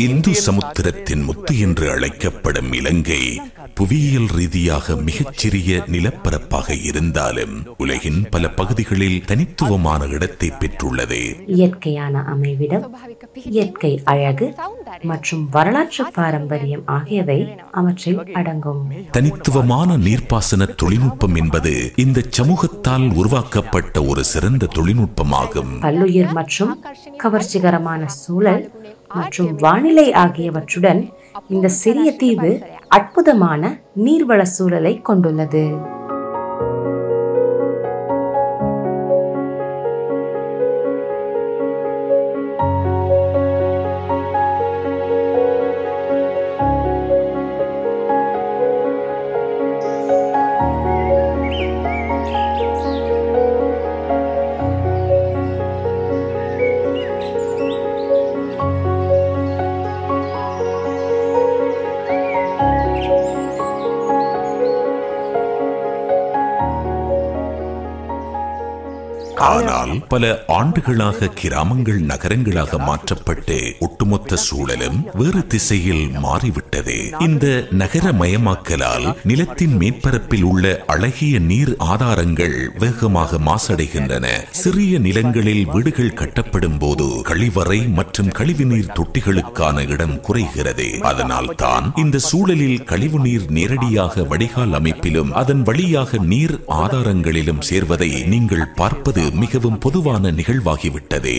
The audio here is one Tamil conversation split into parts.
இந்து சமுத்திரத்தின் முத்து என்று அழைக்கப்படும் இலங்கை புவியியல் ரீதியாக மிகச்சிறிய நிலப்பரப்பாக இருந்தாலும் உலகின் பல பகுதிகளில் தனித்துவமான இடத்தை பெற்றுள்ளது. இயற்கையான அமைவிடம், இயற்கை அழகு மற்றும் வரலாற்று பாரம்பரியம் ஆகியவை அவற்றில் அடங்கும். தனித்துவமான நீர்ப்பாசன தொழில்நுட்பம் என்பது இந்த சமூகத்தால் உருவாக்கப்பட்ட ஒரு சிறந்த தொழில்நுட்பமாகும். பல்லுயிர் மற்றும் கவர்ச்சிகரமான சூழல் மற்றும் வானிலை ஆகியவற்றுடன் இந்த சிறிய தீவு அற்புதமான நீர்வள சூழலை கொண்டுள்ளது. ஆனால் பல ஆண்டுகளாக கிராமங்கள் நகரங்களாக மாற்றப்பட்டு ஒட்டுமொத்த சூழலும் வேறு திசையில் மாறிவிட்டது. இந்த நகரமயமாக்கலால் நிலத்தின் மேற்பரப்பில் உள்ள அழகிய நீர் ஆதாரங்கள் வேகமாக மாசடைகின்றன. சிறிய நிலங்களில் வீடுகள் கட்டப்படும் போது கழிவறை மற்றும் கழிவுநீர் தொட்டிகளுக்கான இடம் குறைகிறது. அதனால் தான் இந்த சூழலில் கழிவுநீர் நேரடியாக வடிகால் அமைப்பிலும் அதன் வழியாக நீர் ஆதாரங்களிலும் சேர்வதை நீங்கள் பார்ப்பது மிகவும் பொதுவான நிகழ்வாகிவிட்டது.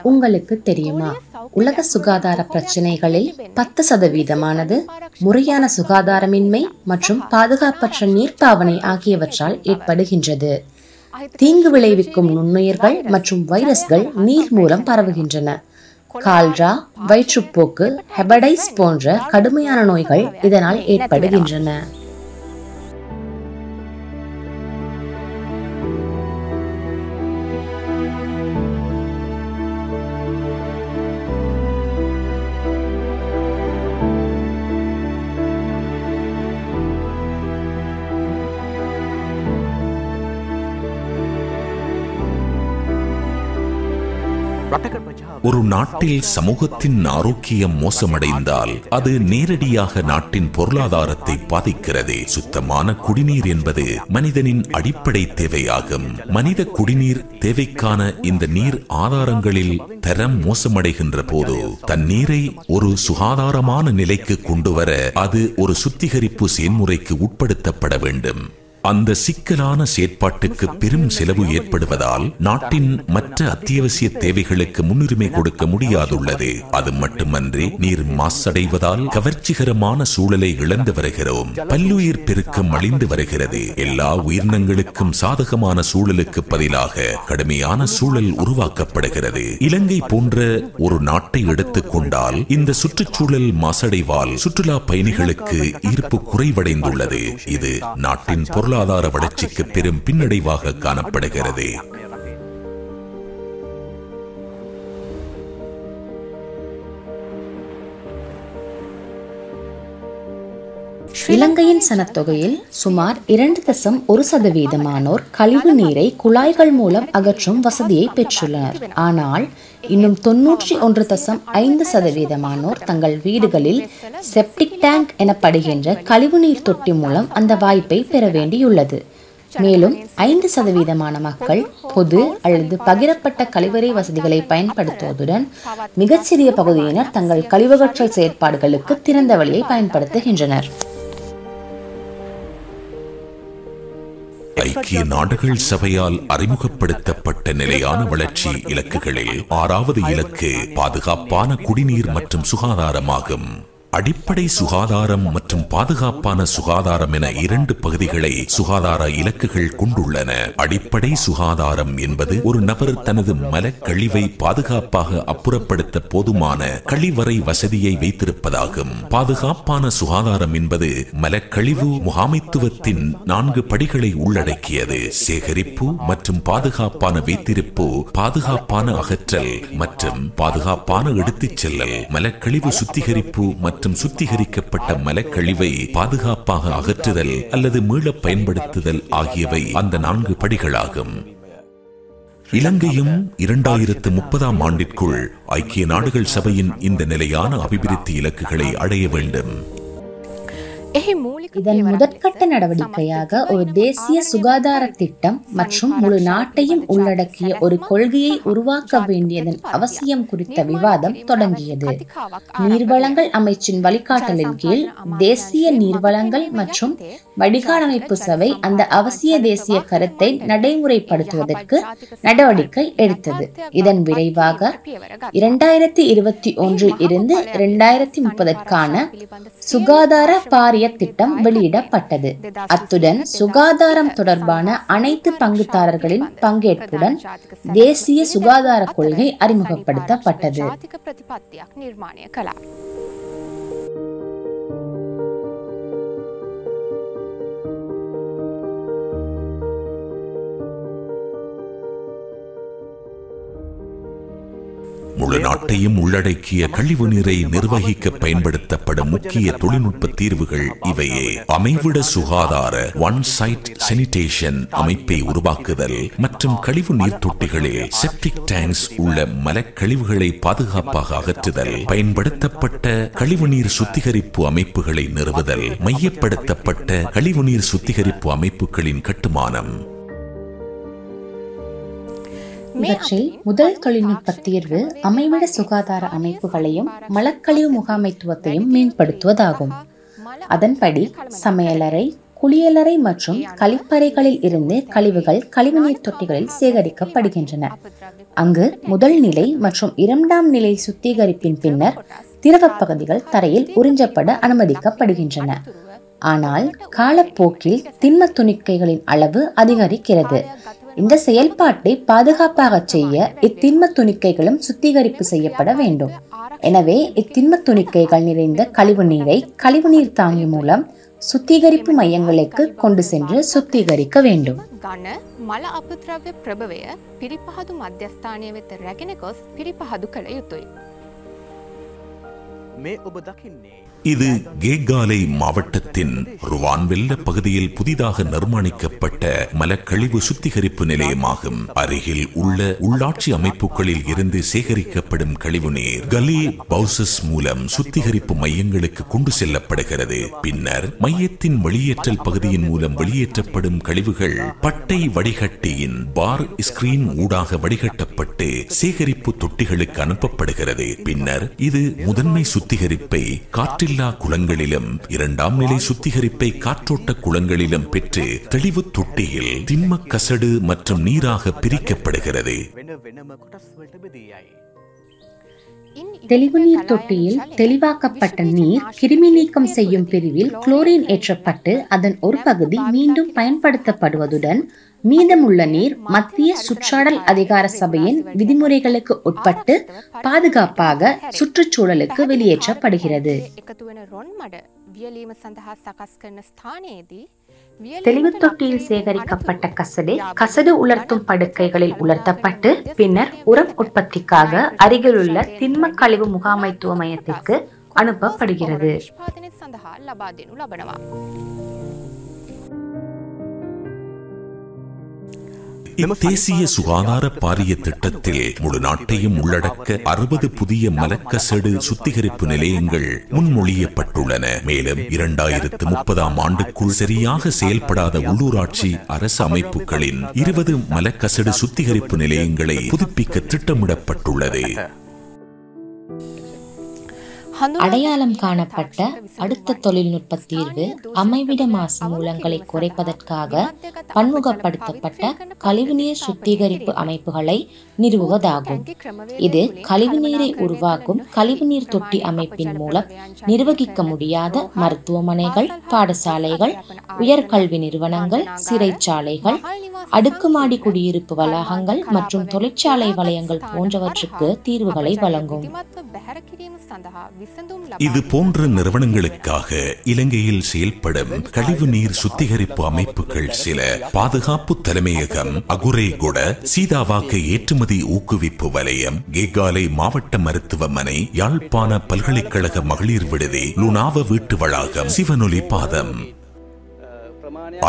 உங்களுக்கு தெரியுமா, உலக சுகாதார பிரச்சனைகளில் 10% முறையான சுகாதாரமின்மை மற்றும் பாதுகாப்பற்ற நீர்ப்பாவனை ஆகியவற்றால் ஏற்படுகின்றது. தீங்கு விளைவிக்கும் நுண்ணுயிர்கள் மற்றும் வைரஸ்கள் நீர் மூலம் பரவுகின்றன. கால்ரா, வயிற்றுப்போக்கு, ஹெபடைஸ் போன்ற கடுமையான நோய்கள் இதனால் ஏற்படுகின்றன. ஒரு நாட்டில் சமூகத்தின் ஆரோக்கியம் மோசமடைந்தால் அது நேரடியாக நாட்டின் பொருளாதாரத்தை பாதிக்கிறது. சுத்தமான குடிநீர் என்பது மனிதனின் அடிப்படை தேவையாகும். மனித குடிநீர் தேவைக்கான இந்த நீர் ஆதாரங்களில் தரம் மோசமடைகின்ற போது தண்ணீரை ஒரு சுகாதாரமான நிலைக்கு கொண்டுவர அது ஒரு சுத்திகரிப்பு செயல்முறைக்கு உட்படுத்தப்பட வேண்டும். அந்த சிக்கலான செயற்பாட்டுக்கு பெரும் செலவு ஏற்படுவதால் நாட்டின் மற்ற அத்தியாவசிய தேவைகளுக்கு முன்னுரிமை கொடுக்க முடியாதுள்ளது. அது மட்டுமன்றி நீர் மாசடைவதால் கவர்ச்சிகரமான சூழலை இழந்து வருகிறோம். பல்லுயிர் பெருக்கம் அழிந்து வருகிறது. எல்லா உயிரினங்களுக்கும் சாதகமான சூழலுக்கு பதிலாக கடுமையான சூழல் உருவாக்கப்படுகிறது. இலங்கை போன்ற ஒரு நாட்டை எடுத்துக் கொண்டால் இந்த சுற்றுச்சூழல் மாசடைவால் சுற்றுலா பயணிகளுக்கு ஈர்ப்பு குறைவடைந்துள்ளது. இது நாட்டின் பொருளாதார வளர்ச்சிக்கு பெரும் பின்னடைவாக காணப்படுகிறது. இலங்கையின் சனத்தொகையில் சுமார் 2.1% கழிவு நீரை குழாய்கள் மூலம் அகற்றும் வசதியை பெற்றுள்ளனர். ஆனால் இன்னும் 91.5% தங்கள் வீடுகளில் செப்டிக் டேங்க் எனப்படுகின்ற கழிவுநீர் தொட்டி மூலம் அந்த வாய்ப்பை பெற வேண்டியுள்ளது. மேலும் 5% மக்கள் பொது அல்லது பகிரப்பட்ட கழிவறை வசதிகளை பயன்படுத்துவதுடன் மிகச்சிறிய பகுதியினர் தங்கள் கழிவகற்றல் செயற்பாடுகளுக்கு திறந்த வழியை பயன்படுத்துகின்றனர். ஐக்கிய நாடுகள் சபையால் அறிமுகப்படுத்தப்பட்ட நிலையான வளர்ச்சி இலக்குகளில் 6வது இலக்கு பாதுகாப்பான குடிநீர் மற்றும் சுகாதாரமாகும். அடிப்படை சுகாதாரம் மற்றும் பாதுகாப்பான சுகாதாரம் என 2 பகுதிகளை சுகாதார இலக்குகள் கொண்டுள்ளன. அடிப்படை சுகாதாரம் என்பது ஒரு நபர் தனது மலக்கழிவை பாதுகாப்பாக அப்புறப்படுத்த போதுமான கழிவறை வசதியை வைத்திருப்பதாகும். பாதுகாப்பான சுகாதாரம் என்பது மலக்கழிவு முகாமைத்துவத்தின் 4 படிகளை உள்ளடக்கியது. சேகரிப்பு மற்றும் பாதுகாப்பான வைத்திருப்பு, பாதுகாப்பான அகற்றல் மற்றும் பாதுகாப்பான எடுத்துச் செல்லல். மலக்கழிவு சுத்திகரிப்பு மற்றும் சுத்திகரிக்கப்பட்ட மலக்கழிவை பாதுகாப்பாக அகற்றுதல் அல்லது மீள பயன்படுத்துதல் ஆகியவை அந்த 4 படிகளாகும். இலங்கையும் 2030ஆம் ஆண்டிற்குள் ஐக்கிய நாடுகள் சபையின் இந்த நிலையான அபிவிருத்தி இலக்குகளை அடைய வேண்டும். இதன் முதற்கட்ட நடவடிக்கையாக ஒரு தேசிய சுகாதார திட்டம் மற்றும் முழு நாட்டையும் உள்ளடக்கிய ஒரு கொள்கையை உருவாக்க வேண்டியதன் அவசியம் குறித்த விவாதம் தொடங்கியது. நீர்வளங்கள் அமைச்சின் வழிகாட்டலின் கீழ் தேசிய நீர்வளங்கள் மற்றும் வடிகால் அமைப்பு சபை அந்த அவசிய தேசிய கருத்தை நடைமுறைப்படுத்துவதற்கு நடவடிக்கை எடுத்தது. இதன் விரைவாக 2021 இருந்து 2030க்கான சுகாதார பாரிய திட்டம் வெளியிடப்பட்டது. அத்துடன் சுகாதாரம் தொடர்பான அனைத்து பங்குதாரர்களின் பங்கேற்புடன் தேசிய சுகாதார கொள்கை அறிமுகப்படுத்தப்பட்டது. முழு நாட்டையும் உள்ளடக்கிய கழிவு நீரை நிர்வகிக்க பயன்படுத்தப்படும் முக்கிய தொழில்நுட்ப தீர்வுகள் இவையே. அமைவிட சுகாதார ஒன் சைட் சானிடேஷன் அமைப்பை உருவாக்குதல் மற்றும் கழிவு நீர் தொட்டிகளில் செப்டிக் டேங்க்ஸ் உள்ள மலக்கழிவுகளை பாதுகாப்பாக அகற்றுதல், பயன்படுத்தப்பட்ட கழிவுநீர் சுத்திகரிப்பு அமைப்புகளை நிறுவுதல், மையப்படுத்தப்பட்ட கழிவுநீர் சுத்திகரிப்பு அமைப்புகளின் கட்டுமானம். இவற்றில் முதல் தொழில்நுட்ப தீர்வு அமைவிட சுகாதார அமைப்புகளையும் மலக்கழிவு முகாமைத்துவத்தையும் மேம்படுத்துவதாகும். அதன்படி சமையலறை, குளியலறை மற்றும் கழிப்பறைகளில் இருந்து கழிவுகள் கழிவுநீர் தொட்டிகளில் சேகரிக்கப்படுகின்றன. அங்கு முதல் நிலை மற்றும் 2ஆம் நிலை சுத்திகரிப்பின் பின்னர் திரவ பகுதிகள் தரையில் உறிஞ்சப்பட அனுமதிக்கப்படுகின்றன. ஆனால் காலப்போக்கில் திண்ம துணிக்கைகளின் அளவு அதிகரிக்கிறது. இந்த செயல்பாட்டை பாதுகாப்பாக செய்ய இத்திண்ம துணிக்கைகளும் சுத்திகரிப்பு செய்யப்பட வேண்டும். எனவே இத்திண்ம துணிக்கைகள் நிறைந்த கழிவு நீரை கழிவுநீர் தாங்கி மூலம் சுத்திகரிப்பு மையங்களுக்கு கொண்டு சென்று சுத்திகரிக்க வேண்டும். මල අපද්‍රව්‍ය ප්‍රභවය පිරිපහදු මධ්‍යස්ථානය වෙත රැගෙන ගොස් පිරිපහදු කළ යුතුයි. මේ ඔබ දකින්නේ இது கேகாலை மாவட்டத்தின் ருவான்வெல்ல பகுதியில் புதிதாக நிர்மாணிக்கப்பட்ட மலக்கழிவு சுத்திகரிப்பு நிலையமாகும். அருகில் உள்ள உள்ளாட்சி அமைப்புகளில் இருந்து சேகரிக்கப்படும் கழிவுநீர் கலி பவுசஸ் மூலம் சுத்திகரிப்பு மையங்களுக்கு கொண்டு செல்லப்படுகிறது. பின்னர் மையத்தின் வெளியேற்றல் பகுதியின் மூலம் வெளியேற்றப்படும் கழிவுகள் பட்டை வடிகட்டியின் பார் ஸ்கிரீன் ஊடாக வடிகட்டப்பட்டு சேகரிப்பு தொட்டிகளுக்கு அனுப்பப்படுகிறது. பின்னர் இது முதன்மை சுத்திகரிப்பை காற்றில் குளங்களிலும் இரண்டாம் நிலை சுத்திகரிப்பை காற்றோட்ட குளங்களிலும் பெற்று தெளிவு தொட்டியில் திண்ம கசடு மற்றும் நீராக பிரிக்கப்படுகிறது. தெளிவுநீர் தொட்டியில் தெளிவாக்கப்பட்ட நீர் கிருமி நீக்கம் செய்யும் பிரிவில் குளோரின் ஏற்றப்பட்டு அதன் ஒரு பகுதி மீண்டும் பயன்படுத்தப்படுவதுடன் மீதமுள்ள நீர் மத்திய சுற்றாடல் அதிகார சபையின் விதிமுறைகளுக்கு உட்பட்டு பாதுகாப்பாக சுற்றுச்சூழலுக்கு வெளியேற்றப்படுகிறது. தெளிவு தொட்டியில் சேகரிக்கப்பட்ட கசடு உலர்த்தும் படுக்கைகளில் உலர்த்தப்பட்டு பின்னர் உரம் உற்பத்திக்காக அருகிலுள்ள திண்ம கழிவு முகாமைத்துவ மையத்திற்கு அனுப்பப்படுகிறது. தேசிய சுகாதார பாரிய திட்டத்தில் முழு நாட்டையும் உள்ளடக்க 60 புதிய மலக்கசடு சுத்திகரிப்பு நிலையங்கள் முன்மொழியப்பட்டுள்ளன. மேலும் 2030ஆம் ஆண்டுக்குள் சரியாக செயல்படாத உள்ளூராட்சி அரசு அமைப்புகளின் 20 மலக்கசடு சுத்திகரிப்பு நிலையங்களை புதுப்பிக்க திட்டமிடப்பட்டுள்ளது. அடையாளம் காணப்பட்ட அடுத்த தொழில்நுட்ப தீர்வு அமைவிட மாசு மூலங்களை குறைப்பதற்காக பன்முகப்படுத்தப்பட்ட கழிவுநீர் சுத்திகரிப்பு அமைப்புகளை நிறுவுவதாகும். இது கழிவுநீரை உருவாக்கும் கழிவுநீர் தொட்டி அமைப்பின் மூலம் நிர்வகிக்க முடியாத மருத்துவமனைகள், பாடசாலைகள், உயர்கல்வி நிறுவனங்கள், சிறைச்சாலைகள், அடுக்குமாடி குடியிருப்பு வளாகங்கள் மற்றும் தொழிற்சாலை வலயங்கள் போன்றவற்றுக்கு தீர்வுகளை வழங்கும். இது போன்ற நிறுவனங்களுக்காக இலங்கையில் செயல்படும் கழிவுநீர் சுத்திகரிப்பு அமைப்புகள் சில பாதுகாப்பு தலைமையகம், அகுரேகுட சீதாவாக்க ஏற்றுமதி ஊக்குவிப்பு வலயம், கேகாலை மாவட்ட மருத்துவமனை, யாழ்ப்பாண பல்கலைக்கழக மகளிர் விடுதி, லுனாவ வீட்டு வளாகம், சிவனொலி பாதம்.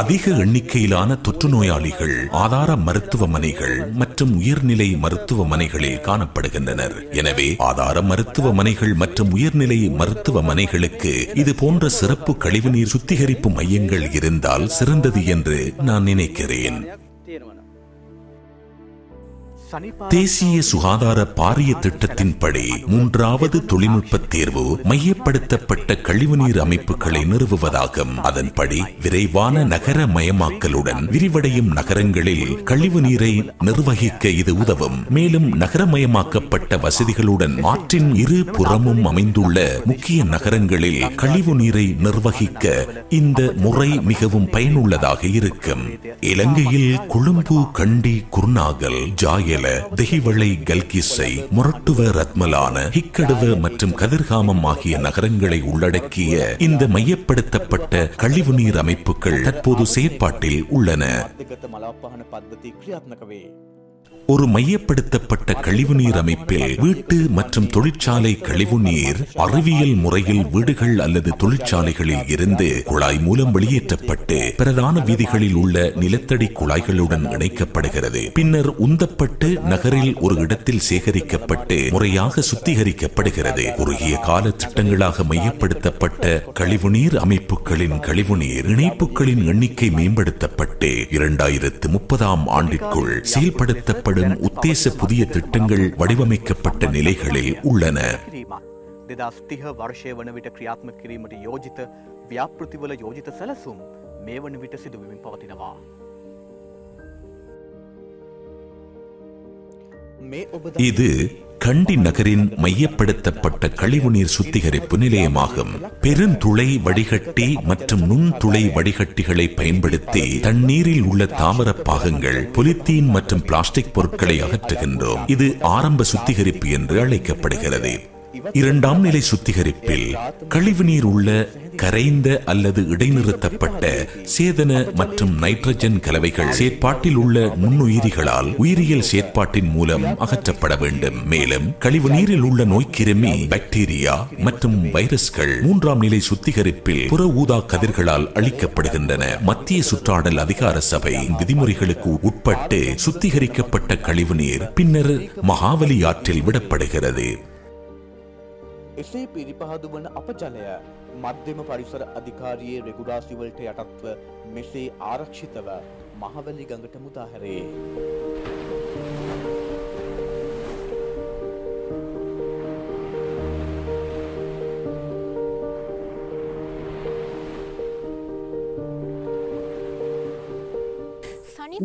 அதிக எண்ணிக்கையிலான தொற்று நோயாளிகள் ஆதார மருத்துவமனைகள் மற்றும் உயர்நிலை மருத்துவமனைகளில் காணப்படுகின்றனர். எனவே ஆதார மருத்துவமனைகள் மற்றும் உயர்நிலை மருத்துவமனைகளுக்கு இது போன்ற சிறப்பு கழிவுநீர் சுத்திகரிப்பு மையங்கள் இருந்தால் சிறந்தது என்று நான் நினைக்கிறேன். தேசிய சுகாதார பாரிய திட்டத்தின்படி 3வது தொழில்நுட்ப தேர்வு மையப்படுத்தப்பட்ட கழிவுநீர் அமைப்புகளை நிறுவுவதாகும். அதன்படி விரைவான நகர மயமாக்கலுடன் விரிவடையும் நகரங்களில் கழிவுநீரை நிர்வகிக்க இது உதவும். மேலும் நகரமயமாக்கப்பட்ட வசதிகளுடன் ஆற்றின் இரு புறமும் அமைந்துள்ள முக்கிய நகரங்களில் கழிவுநீரை நிர்வகிக்க இந்த முறை மிகவும் பயனுள்ளதாக இருக்கும். இலங்கையில் கொழும்பு, கண்டி, குர்நாகல், ஜாயல், தெஹிவளை, கல்கிஸ்ஸை, மொரட்டுவ, ரத்மலான, ஹிக்கடுவ மற்றும் கதிர்காமம் ஆகிய நகரங்களை உள்ளடக்கிய இந்த மையப்படுத்தப்பட்ட கழிவுநீர் அமைப்புகள் தற்போது செயற்பாட்டில் உள்ளன. ஒரு மையப்படுத்தப்பட்ட கழிவுநீர் அமைப்பில் வீட்டு மற்றும் தொழிற்சாலை கழிவுநீர் அறிவியல் முறையில் வீடுகள் அல்லது தொழிற்சாலைகளில் இருந்து குழாய் மூலம் வெளியேற்றப்பட்டு பிரதான வீதிகளில் உள்ள நிலத்தடி குழாய்களுடன் இணைக்கப்படுகிறது. பின்னர் உந்தப்பட்டு நகரில் ஒரு இடத்தில் சேகரிக்கப்பட்டு முறையாக சுத்திகரிக்கப்படுகிறது. குறுகிய கால திட்டங்களாக மையப்படுத்தப்பட்ட கழிவுநீர் அமைப்புகளின் கழிவுநீர் இணைப்புகளின் எண்ணிக்கை மேம்படுத்தப்பட்டு 2030ஆம் ஆண்டிற்குள் செயல்படுத்தப்படும் உத்தேச புதிய திட்டங்கள் வடிவமைக்கப்பட்ட நிலைகளில் உள்ளன. 2030 වර්ෂය වන විට ක්‍රියාත්මක කිරීමට යෝජිත ව්‍යාපෘතිවල යෝජිත සැලසුම් මේ වන විට සිදුවමින් පවතිනවා. இது கண்டி நகரின் மையப்படுத்தப்பட்ட கழிவுநீர் சுத்திகரிப்பு நிலையமாகும். பெருந்துளை வடிகட்டி மற்றும் நுண்துளை வடிகட்டிகளை பயன்படுத்தி தண்ணீரில் உள்ள தாவர பாகங்கள், பொலித்தீன் மற்றும் பிளாஸ்டிக் பொருட்களை அகற்றுகின்றோம். இது ஆரம்ப சுத்திகரிப்பு என்று அழைக்கப்படுகிறது. இரண்டாம் நிலை சுத்திகரிப்பில் கழிவுநீர் உள்ள கரைந்த அல்லது இடைநிறுத்தப்பட்ட சேதன மற்றும் நைட்ரஜன் கலவைகள் செயற்பாட்டில் உள்ள நுண்ணுயிரிகளால் உயிரியல் செயற்பாட்டின் மூலம் அகற்றப்பட வேண்டும். மேலும் கழிவுநீரில் உள்ள நோய்க்கிருமி, பாக்டீரியா மற்றும் வைரஸ்கள் மூன்றாம் நிலை சுத்திகரிப்பில் புற ஊதா கதிர்களால் அழிக்கப்படுகின்றன. மத்திய சுற்றாடல் அதிகார சபை விதிமுறைகளுக்கு உட்பட்டு சுத்திகரிக்கப்பட்ட கழிவுநீர் பின்னர் மகாவலி ஆற்றில் விடப்படுகிறது. එසේ පිරිපහදු වන අපජලය මධ්‍යම පරිසර අධිකාරියේ රෙගුලාසිවලට යටත්ව මෙසේ ආරක්ෂිතව මහවැලි ගඟට මුදා හැරේ.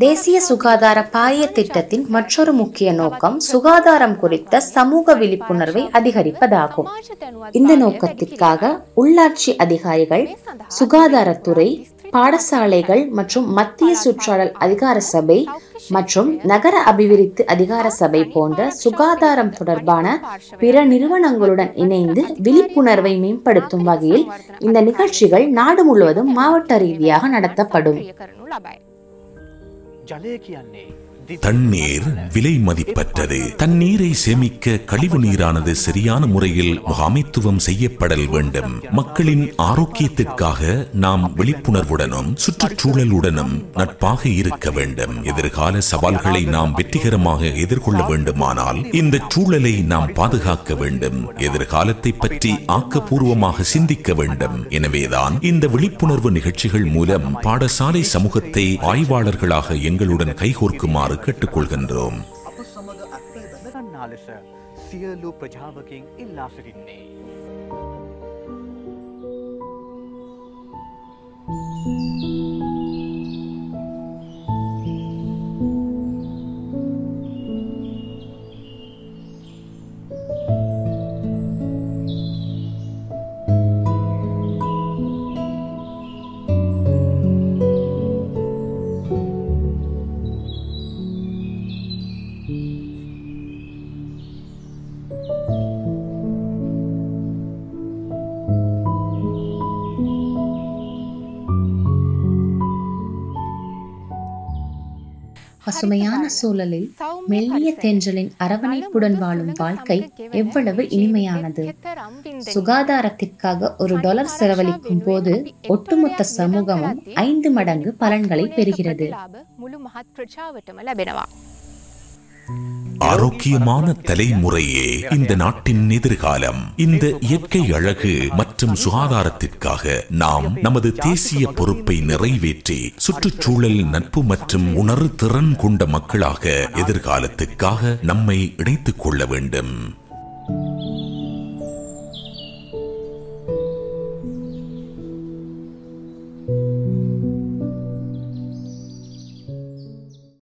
தேசிய சுகாதார பாய திட்டத்தின் மற்றொரு முக்கிய நோக்கம் சுகாதாரம் குறித்த சமூக விழிப்புணர்வை அதிகரிப்பதாகும். இந்த நோக்கத்திற்காக உள்ளாட்சி அதிகாரிகள், சுகாதாரத்துறை, பாடசாலைகள் மற்றும் மத்திய சுற்றாடல் அதிகார சபை மற்றும் நகர அபிவிருத்தி அதிகார சபை போன்ற சுகாதாரம் தொடர்பான பிற நிறுவனங்களுடன் இணைந்து விழிப்புணர்வை மேம்படுத்தும் வகையில் இந்த நிகழ்ச்சிகள் நாடு முழுவதும் மாவட்ட ரீதியாக நடத்தப்படும். தண்ணீர் விலை மதிப்பற்றது. தண்ணீரை சேமிக்க கழிவு நீரானது சரியான முறையில் முகாமைத்துவம் செய்யப்படல் வேண்டும். மக்களின் ஆரோக்கியத்திற்காக நாம் விழிப்புணர்வுடனும் சுற்றுச்சூழலுடனும் நட்பாக இருக்க வேண்டும். எதிர்கால சவால்களை நாம் வெற்றிகரமாக எதிர்கொள்ள வேண்டுமானால் இந்த சூழலை நாம் பாதுகாக்க வேண்டும். எதிர்காலத்தை பற்றி ஆக்கப்பூர்வமாக சிந்திக்க வேண்டும். எனவேதான் இந்த விழிப்புணர்வு நிகழ்ச்சிகள் மூலம் பாடசாலை சமூகத்தை ஆய்வாளர்களாக எங்களுடன் கைகோர்க்குமாறு கேட்டுக்கொள்கின்றோம். සියලු ප්‍රජාවකින් ඉල්ලා සිටින්නේ. பசுமையான சூழலில் மெல்லிய தென்றலின் அரவணைப்புடன் வாழும் வாழ்க்கை எவ்வளவு இனிமையானது. சுகாதாரத்திற்காக $1 செலவழிக்கும் போது ஒட்டுமொத்த சமூகமும் 5 மடங்கு பலன்களை பெறுகிறது. ஆரோக்கியமான தலைமுறையே இந்த நாட்டின் எதிர்காலம். இந்த இயற்கை அழகு மற்றும் சுகாதாரத்திற்காக நாம் நமது தேசிய பொறுப்பை நிறைவேற்றி சுற்றுச்சூழல் நட்பு மற்றும் உணர்திறன் கொண்ட மக்களாக எதிர்காலத்திற்காக நம்மை இணைத்துக் கொள்ள வேண்டும்.